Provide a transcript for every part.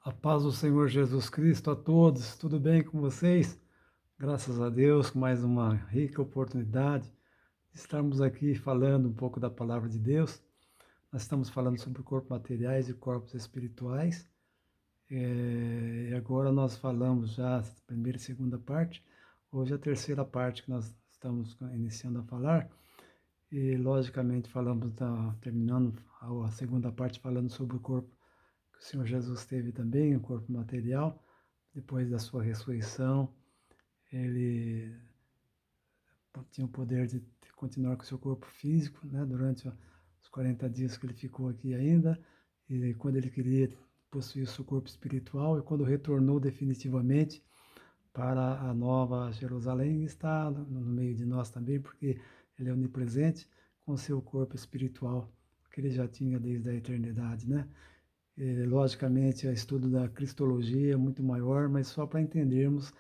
A paz do Senhor Jesus Cristo a todos, tudo bem com vocês? Graças a Deus, com mais uma rica oportunidade de estarmos aqui falando um pouco da palavra de Deus. Nós estamos falando sobre corpos materiais e corpos espirituais. E agora nós falamos já a primeira e segunda parte, hoje a terceira parte que nós estamos iniciando a falar. E logicamente terminando a segunda parte falando sobre o corpo que o Senhor Jesus teve também, o corpo material, depois da sua ressurreição, ele tinha o poder de continuar com o seu corpo físico, né, durante os 40 dias que ele ficou aqui ainda, e quando ele queria possuir o seu corpo espiritual, e quando retornou definitivamente para a nova Jerusalém, está no meio de nós também, porque ele é onipresente com o seu corpo espiritual, que ele já tinha desde a eternidade, né? Logicamente, o estudo da cristologia é muito maior, mas só para entendermos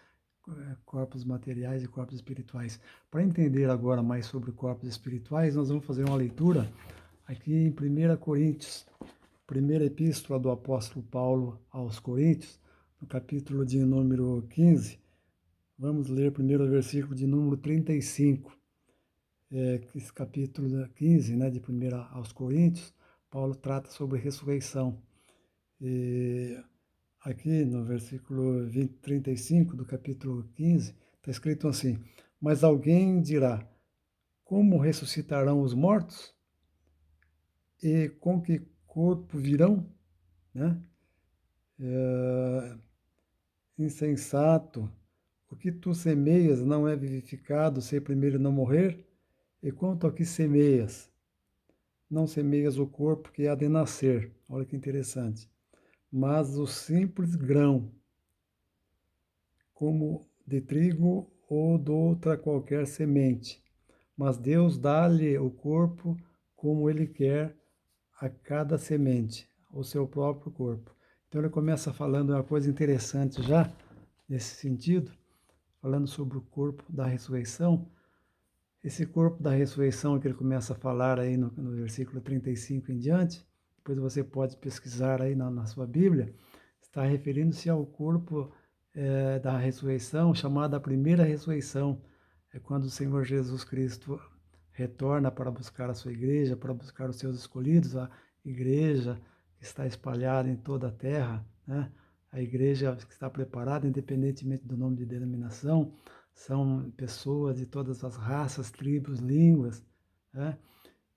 corpos materiais e corpos espirituais. Para entender agora mais sobre corpos espirituais, nós vamos fazer uma leitura aqui em 1 Coríntios, primeira epístola do apóstolo Paulo aos Coríntios, no capítulo de número 15. Vamos ler primeiro o versículo de número 35. Esse capítulo 15, né, de 1 aos Coríntios, Paulo trata sobre ressurreição. E aqui no versículo 35 do capítulo 15, está escrito assim: Mas alguém dirá, como ressuscitarão os mortos? E com que corpo virão? Né? Insensato, o que tu semeias não é vivificado se primeiro não morrer? E quanto ao que semeias, não semeias o corpo que há de nascer. Olha que interessante. Mas o simples grão, como de trigo ou de outra qualquer semente. Mas Deus dá-lhe o corpo como Ele quer a cada semente, o seu próprio corpo. Então ele começa falando uma coisa interessante já, nesse sentido, falando sobre o corpo da ressurreição. Esse corpo da ressurreição que ele começa a falar aí no versículo 35 em diante, depois você pode pesquisar aí na sua Bíblia, está referindo-se ao corpo da ressurreição, chamada a primeira ressurreição. É quando o Senhor Jesus Cristo retorna para buscar a sua igreja, para buscar os seus escolhidos, a igreja que está espalhada em toda a terra, né? A igreja que está preparada, independentemente do nome de denominação, são pessoas de todas as raças, tribos, línguas, né?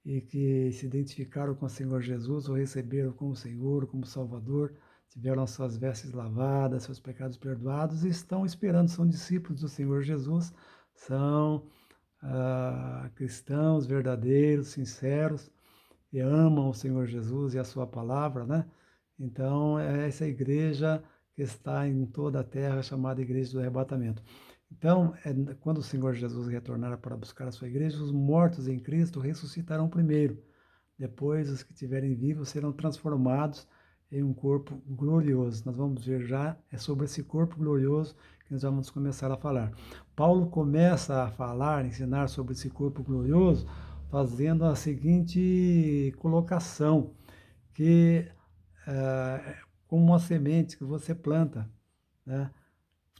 E que se identificaram com o Senhor Jesus, o receberam como Senhor, como Salvador, tiveram suas vestes lavadas, seus pecados perdoados e estão esperando, são discípulos do Senhor Jesus, são cristãos verdadeiros, sinceros, e amam o Senhor Jesus e a sua palavra, né? Então, é essa igreja que está em toda a terra, chamada Igreja do Arrebatamento. Então, quando o Senhor Jesus retornar para buscar a sua igreja, os mortos em Cristo ressuscitarão primeiro. Depois, os que estiverem vivos serão transformados em um corpo glorioso. Nós vamos ver já, é sobre esse corpo glorioso que nós vamos começar a falar. Paulo começa a falar, ensinar sobre esse corpo glorioso, fazendo a seguinte colocação, que como uma semente que você planta, né?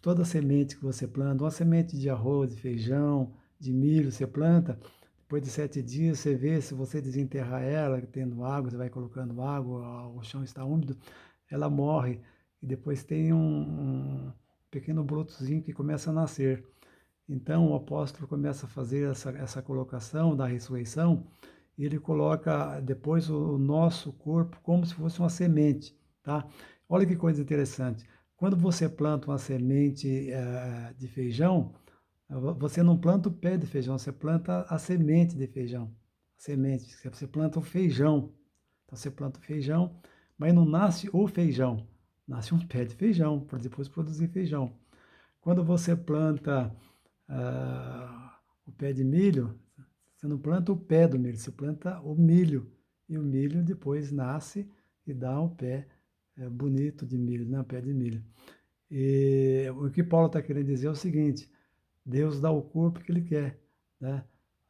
Toda semente que você planta, uma semente de arroz, de feijão, de milho, você planta, depois de 7 dias você vê, se você desenterrar ela, tendo água, você vai colocando água, o chão está úmido, ela morre, e depois tem um pequeno brotozinho que começa a nascer. Então o apóstolo começa a fazer essa colocação da ressurreição, e ele coloca depois o nosso corpo como se fosse uma semente, tá? Olha que coisa interessante. Quando você planta uma semente de feijão, você não planta o pé de feijão, você planta a semente de feijão. A semente, você planta o feijão. Então você planta o feijão, mas não nasce o feijão, nasce um pé de feijão, para depois produzir feijão. Quando você planta o pé de milho, você não planta o pé do milho, você planta o milho. E o milho depois nasce e dá um pé bonito de milho, né? Um pé de milho. E o que Paulo está querendo dizer é o seguinte: Deus dá o corpo que Ele quer, né?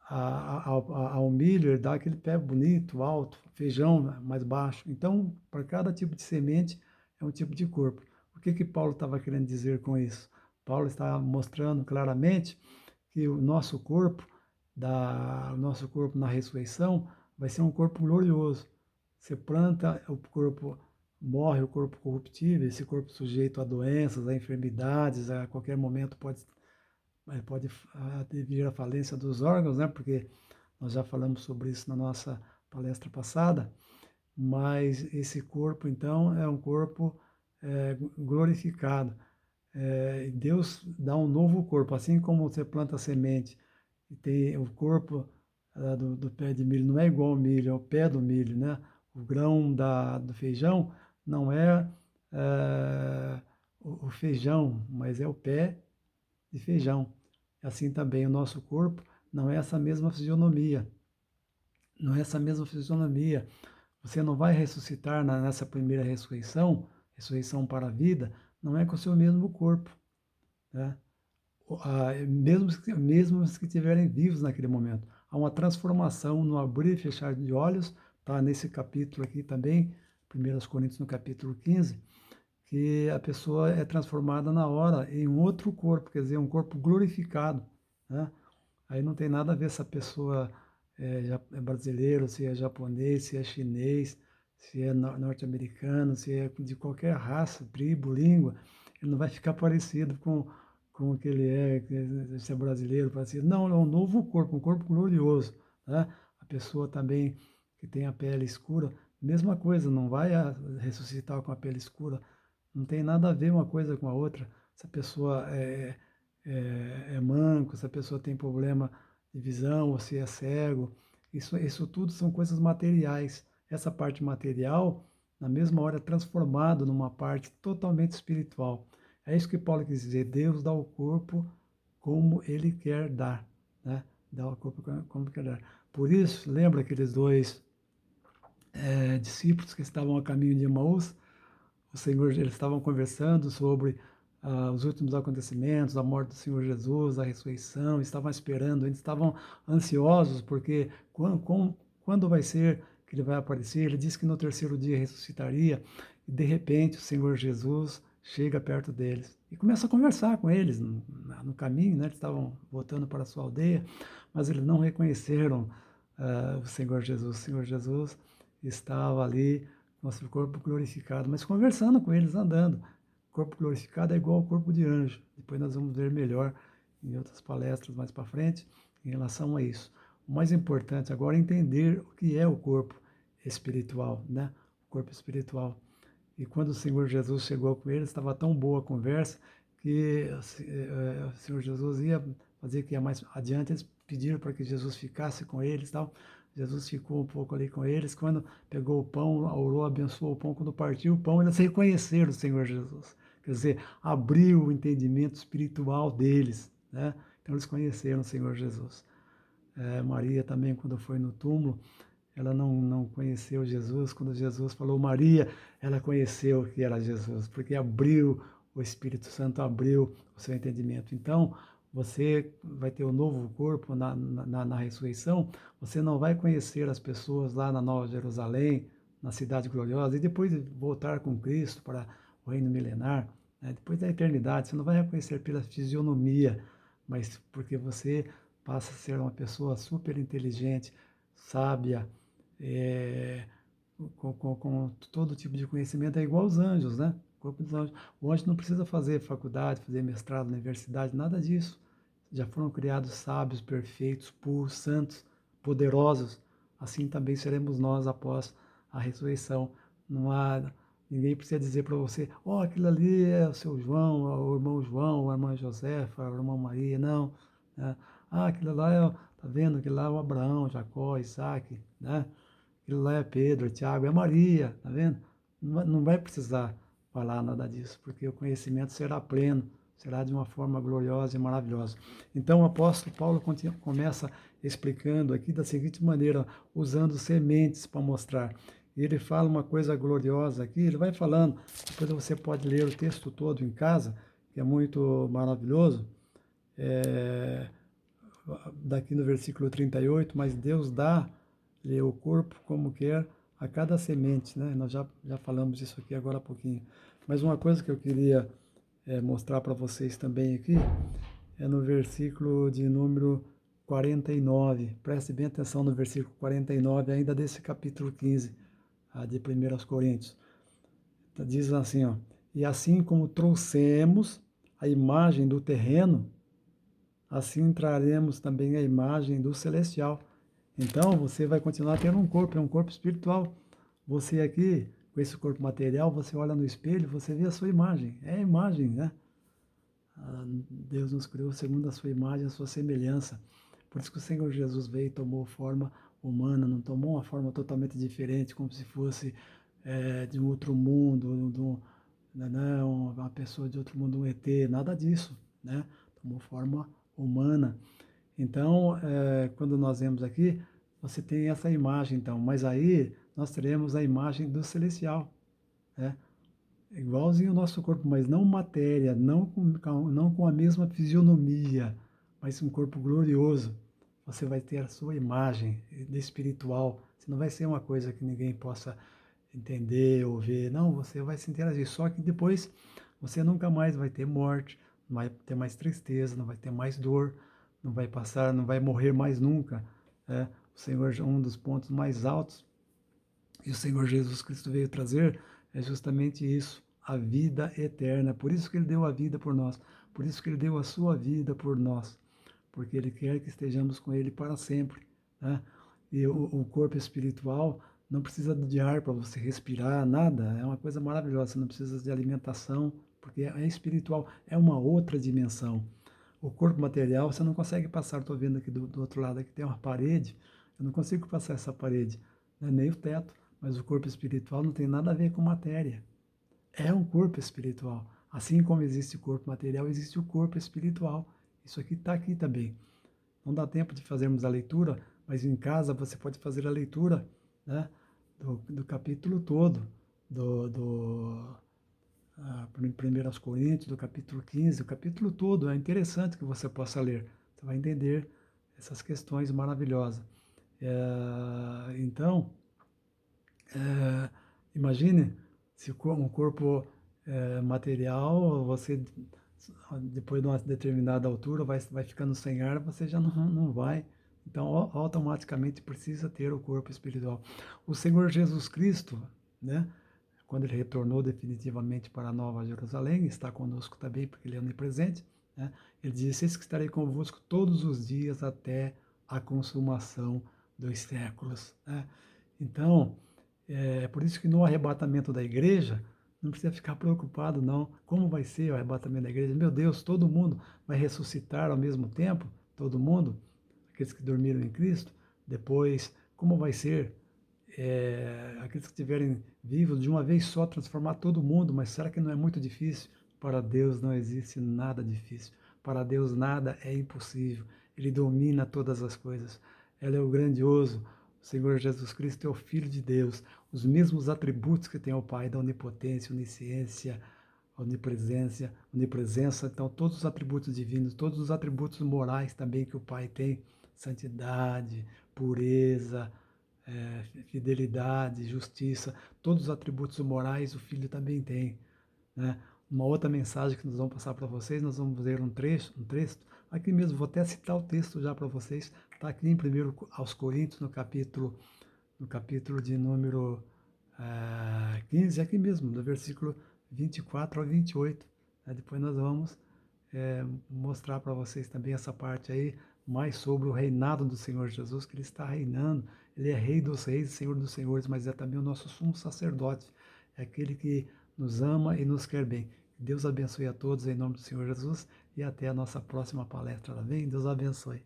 Ao milho, Ele dá aquele pé bonito, alto, feijão mais baixo. Então, para cada tipo de semente, é um tipo de corpo. O que que Paulo estava querendo dizer com isso? Paulo está mostrando claramente que o nosso corpo na ressurreição vai ser um corpo glorioso. Você planta o corpo, morre o corpo corruptível, esse corpo sujeito a doenças, a enfermidades, a qualquer momento pode vir a falência dos órgãos, né? Porque nós já falamos sobre isso na nossa palestra passada, mas esse corpo, então, é um corpo glorificado. Deus dá um novo corpo, assim como você planta a semente e tem o corpo do pé de milho, não é igual ao milho, é o pé do milho, né? O grão do feijão não é, o feijão, mas é o pé de feijão. Assim também o nosso corpo não é essa mesma fisionomia, não é essa mesma fisionomia. Você não vai ressuscitar nessa primeira ressurreição, ressurreição para a vida, não é com o seu mesmo corpo, né? Mesmo os que estiverem vivos naquele momento. Há uma transformação no abrir e fechar de olhos, está nesse capítulo aqui também, 1 Coríntios no capítulo 15, que a pessoa é transformada na hora em um outro corpo, quer dizer, um corpo glorificado, né? Aí não tem nada a ver se a pessoa é brasileiro, se é japonês, se é chinês, se é norte-americano, se é de qualquer raça, tribo, língua, ele não vai ficar parecido com o que ele se é brasileiro, parecido. Não, é um novo corpo, um corpo glorioso, né? A pessoa também que tem a pele escura, mesma coisa, não vai ressuscitar com a pele escura, não tem nada a ver uma coisa com a outra. Se a pessoa é manco, se a pessoa tem problema de visão, ou se é cego, isso tudo são coisas materiais. Essa parte material, na mesma hora, é transformado numa parte totalmente espiritual. É isso que Paulo quis dizer, Deus dá o corpo como Ele quer dar, né? Dá o corpo como quer dar. Por isso, lembra aqueles dois discípulos que estavam a caminho de Emaús? O Senhor, eles estavam conversando sobre os últimos acontecimentos, a morte do Senhor Jesus, a ressurreição, estavam esperando, eles estavam ansiosos, porque quando vai ser que ele vai aparecer? Ele disse que no terceiro dia ressuscitaria, e de repente o Senhor Jesus chega perto deles e começa a conversar com eles no caminho, né? Eles estavam voltando para a sua aldeia, mas eles não reconheceram o Senhor Jesus. O Senhor Jesus estava ali nosso corpo glorificado, mas conversando com eles, andando. O corpo glorificado é igual ao corpo de anjo. Depois nós vamos ver melhor em outras palestras mais para frente em relação a isso. O mais importante agora é entender o que é o corpo espiritual, né? O corpo espiritual. E quando o Senhor Jesus chegou com eles, estava tão boa a conversa que o Senhor Jesus ia fazer que ia mais adiante, eles pediram para que Jesus ficasse com eles e tal. Jesus ficou um pouco ali com eles. Quando pegou o pão, orou, abençoou o pão. Quando partiu o pão, eles reconheceram o Senhor Jesus. Quer dizer, abriu o entendimento espiritual deles, né? Então eles conheceram o Senhor Jesus. Maria também, quando foi no túmulo, ela não conheceu Jesus. Quando Jesus falou Maria, ela conheceu que era Jesus, porque abriu, o Espírito Santo abriu o seu entendimento. Então, você vai ter um novo corpo na ressurreição, você não vai conhecer as pessoas lá na Nova Jerusalém, na Cidade Gloriosa, e depois voltar com Cristo para o reino milenar, né? Depois da eternidade, você não vai reconhecer pela fisionomia, mas porque você passa a ser uma pessoa super inteligente, sábia, com todo tipo de conhecimento, é igual aos anjos, né? O corpo dos anjos. O anjo não precisa fazer faculdade, fazer mestrado na universidade, nada disso. Já foram criados sábios, perfeitos, puros, santos, poderosos. Assim também seremos nós após a ressurreição. Não há ninguém precisa dizer para você, aquilo ali é o seu João, é o irmão João, a irmã Josefa, a irmã Maria, não. Né? Aquilo lá tá vendo? Aquilo lá é o Abraão, Jacó, Isaac, né? Aquilo lá é Pedro, é Tiago, é Maria, tá vendo? Não vai precisar falar nada disso, porque o conhecimento será pleno, será de uma forma gloriosa e maravilhosa. Então o apóstolo Paulo começa explicando aqui da seguinte maneira, usando sementes para mostrar. E ele fala uma coisa gloriosa aqui, ele vai falando, depois você pode ler o texto todo em casa, que é muito maravilhoso, daqui no versículo 38, mas Deus dá o corpo como quer a cada semente, né? Nós já falamos isso aqui agora há pouquinho. Mas uma coisa que eu queria mostrar para vocês também aqui é no versículo de número 49. Preste bem atenção no versículo 49, ainda desse capítulo 15, de 1 Coríntios. Diz assim, ó, e assim como trouxemos a imagem do terreno, assim traremos também a imagem do celestial. Então, você vai continuar tendo um corpo, é um corpo espiritual. Você aqui, com esse corpo material, você olha no espelho, você vê a sua imagem. É a imagem, né? Deus nos criou segundo a sua imagem, a sua semelhança. Por isso que o Senhor Jesus veio e tomou forma humana, não tomou uma forma totalmente diferente, como se fosse de um outro mundo, uma pessoa de outro mundo, um ET, nada disso, né? Tomou forma humana. Então, quando nós vemos aqui, você tem essa imagem, então, mas aí nós teremos a imagem do celestial, né? Igualzinho o nosso corpo, mas não matéria, não com a mesma fisionomia, mas um corpo glorioso. Você vai ter a sua imagem de espiritual. Você não vai ser uma coisa que ninguém possa entender ou ver. Não, você vai se interagir. Só que depois você nunca mais vai ter morte, não vai ter mais tristeza, não vai ter mais dor, não vai passar, não vai morrer mais nunca. O Senhor, um dos pontos mais altos que o Senhor Jesus Cristo veio trazer é justamente isso, a vida eterna. Por isso que Ele deu a vida por nós, por isso que Ele deu a sua vida por nós, porque Ele quer que estejamos com Ele para sempre, né? E o corpo espiritual não precisa de ar para você respirar, nada, é uma coisa maravilhosa, você não precisa de alimentação, porque é espiritual, é uma outra dimensão. O corpo material, você não consegue passar, estou vendo aqui do outro lado, aqui tem uma parede, eu não consigo passar essa parede, né? Nem o teto, mas o corpo espiritual não tem nada a ver com matéria. É um corpo espiritual. Assim como existe o corpo material, existe o corpo espiritual. Isso aqui está aqui também. Não dá tempo de fazermos a leitura, mas em casa você pode fazer a leitura, né, do capítulo todo, do 1 Coríntios, do capítulo 15, o capítulo todo. É interessante que você possa ler. Você vai entender essas questões maravilhosas. Então, imagine se um corpo material, você depois de uma determinada altura vai ficando sem ar, você já não vai. Então, automaticamente precisa ter o corpo espiritual. O Senhor Jesus Cristo, né, quando ele retornou definitivamente para a Nova Jerusalém, está conosco também, porque ele é onipresente, né, ele disse: eis que estarei convosco todos os dias até a consumação dos séculos. Né? Então, é por isso que no arrebatamento da igreja, não precisa ficar preocupado, não. Como vai ser o arrebatamento da igreja? Meu Deus, todo mundo vai ressuscitar ao mesmo tempo? Todo mundo? Aqueles que dormiram em Cristo? Depois, como vai ser? Aqueles que estiverem vivos de uma vez só, transformar todo mundo, mas será que não é muito difícil? Para Deus não existe nada difícil. Para Deus nada é impossível. Ele domina todas as coisas. Ele é o grandioso. O Senhor Jesus Cristo é o Filho de Deus. Os mesmos atributos que tem o Pai, da onipotência, onisciência, onipresença, então todos os atributos divinos, todos os atributos morais também que o Pai tem, santidade, pureza, fidelidade, justiça, todos os atributos morais o Filho também tem, né? Uma outra mensagem que nós vamos passar para vocês, nós vamos ler um texto, aqui mesmo, vou até citar o texto já para vocês, está aqui em 1 aos Coríntios, no capítulo de número 15, aqui mesmo, do versículo 24 ao 28. Né? Depois nós vamos mostrar para vocês também essa parte aí, mais sobre o reinado do Senhor Jesus, que Ele está reinando. Ele é Rei dos Reis e Senhor dos Senhores, mas é também o nosso sumo sacerdote, é aquele que nos ama e nos quer bem. Deus abençoe a todos em nome do Senhor Jesus e até a nossa próxima palestra. Amém? Deus abençoe.